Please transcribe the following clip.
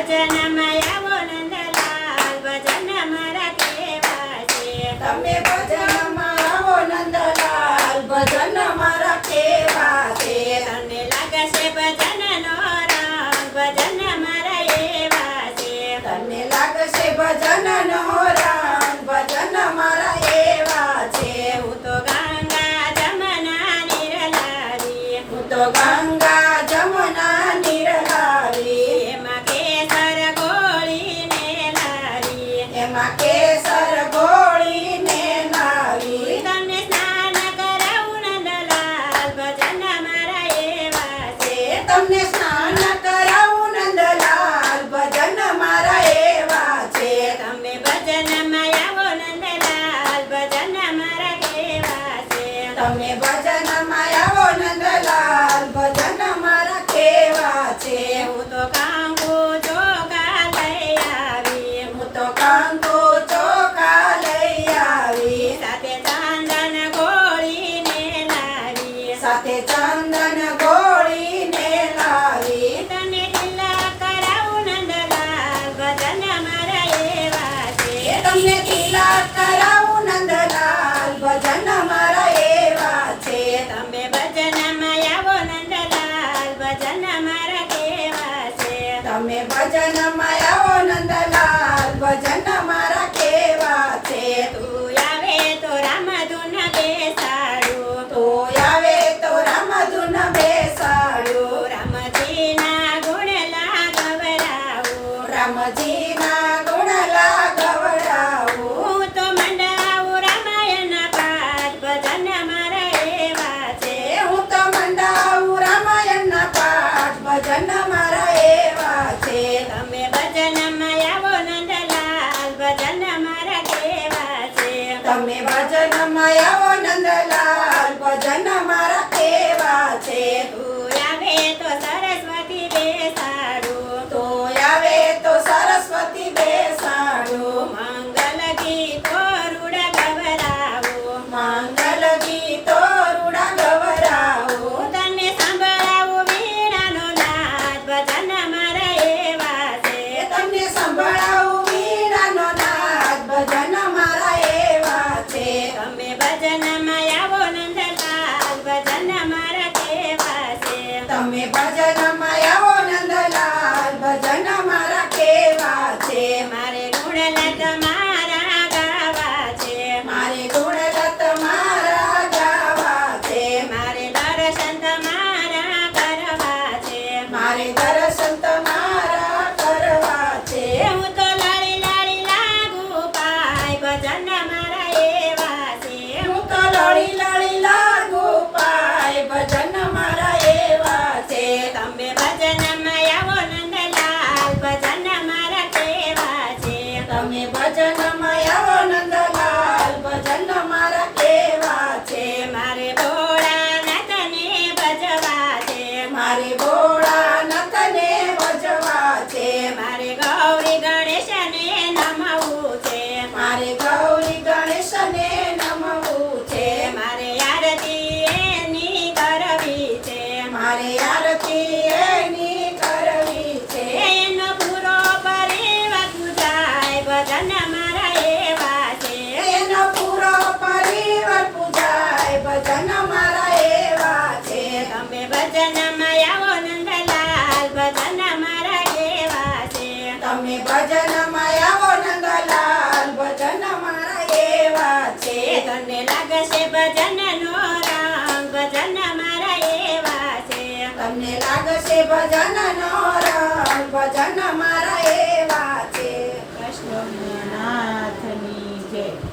ભજનમાં આવો નંદલાલ ભજન મારા કેવા છે તમે ભજનમાં આવો નંદલાલ ભજન મારા કેવા છે તમને લાગશે ભજનનો રંગ ભજન મારા એવા છે તમને લાગશે ભજનનો રંગ ભજન મારા એવા છે હું તો ગંગા જમના નિરલારી હું તો ગંગા જમુના નિરલારી એમાં કેસર ગોળીને લારી એમાં કેસર ગોળીને નાવી તમને સ્નાન કરાવું નંદલાલ ભજન મારા એવા છે તમને સ્નાન કરાવું નંદલાલ ભજન મારા એવા છે તમે ભજનમાં આવો નંદલાલ ભજન મારા કેવા છે તમે ભજનમાં આવો નંદલાલ ભજન મારા કેવા છે હું તો કાંગુ ચોખા લઈ આવી હું તો કંકુ ચોખા લઈ આવી સાથે ચાંદન ગોળીને લાવી સાથે ચંદન ગોળીને લાવી તને ઢીલા કરાવું નંદલાલ ભજન મારા એવા છે તમને તિલક કરાવું નંદલાલ ભજન મારા એવા છે તમે ભજનમાં આવો નંદલાલ ભજન મારા કેવા છે તમે ભજનમાં આવો નંદલાલ ભજન મારા કેવા છે તું આવે તો રામધૂન બેસાડું તો આવે તો રામધૂન બેસાડું રામજીના ગુણલા ગવરાવું રામજીના ગુણલા ગવડાવું હું તો મંડાવું રામાયણના પાઠ ભજન મારા એવા છે હું તો મંડાવું રામાયણના પાઠ ભજન મારા એવા છે તમે ભજનમાં આવો નંદલાલ ભજન મારા કેવા છે તમે ભજનમાં આવો નંદલાલ ભજન મારા કેવા છે તું આવે તો સરસ્વતી બેસાડું તો આવે તો સરસ્વતી બેસાડું મંગલ ગીતો રૂડ ગવરાવું મંગલ ગીતો રૂડા ગવરાવું તને સંભળાવું વીણાનો નાદ ભજન મારા એવા છે તમને સંભળાવું વીણાનો નાદ ભજન મારા એવા છે તમે ભજનમાં આવો નંદલાલ ભજન મારા કેવા છે તમે ભજનમાં આવો નંદલાલ ભજન મારા કેવા છે મારે ગુણલત મારા ગાવા છે મારે ગુણલત મારા ગાવા છે મારે દર્શન તમારા કરવા છે મારે દર્શન તમારા કરવા છે હું તો લાડી લાડી લાગુ પાય ભજન મારા એવા છે હું તો લડી લડી લાગુ પાય ભજન મારા એવા છે તમે ભજનમાં આવો નંદલાલ ભજન મારા કેવા છે તમે ભજનમાં આવો નંદલાલ ભજન મારા કેવા છે મારે ભોળાનાથને ભજવા છે મારે ભોળાનાથને ભજવા છે મારે ગૌરી ગણેશને નમવું છે મારે ગૌરી ગણેશને નમવું છે મારે આરતી એની કરવી છે મારે આરતી એની કરવી છે એનો પૂરો પરિવાર પૂજાય ભજન મારા એવા છે એનો પૂરો પરિવાર પૂજાય ભજન મારા એવા છે તમે ભજનમાં આવો નંદલાલ ભજન મારા કેવા છે તમે ભજનમાં આવો નંદલાલ ભજન મારા એવા છે તને લાગશે ભજનનો રંગ ભજન મારા એવા છે તમને લાગશે ભજનનો રંગ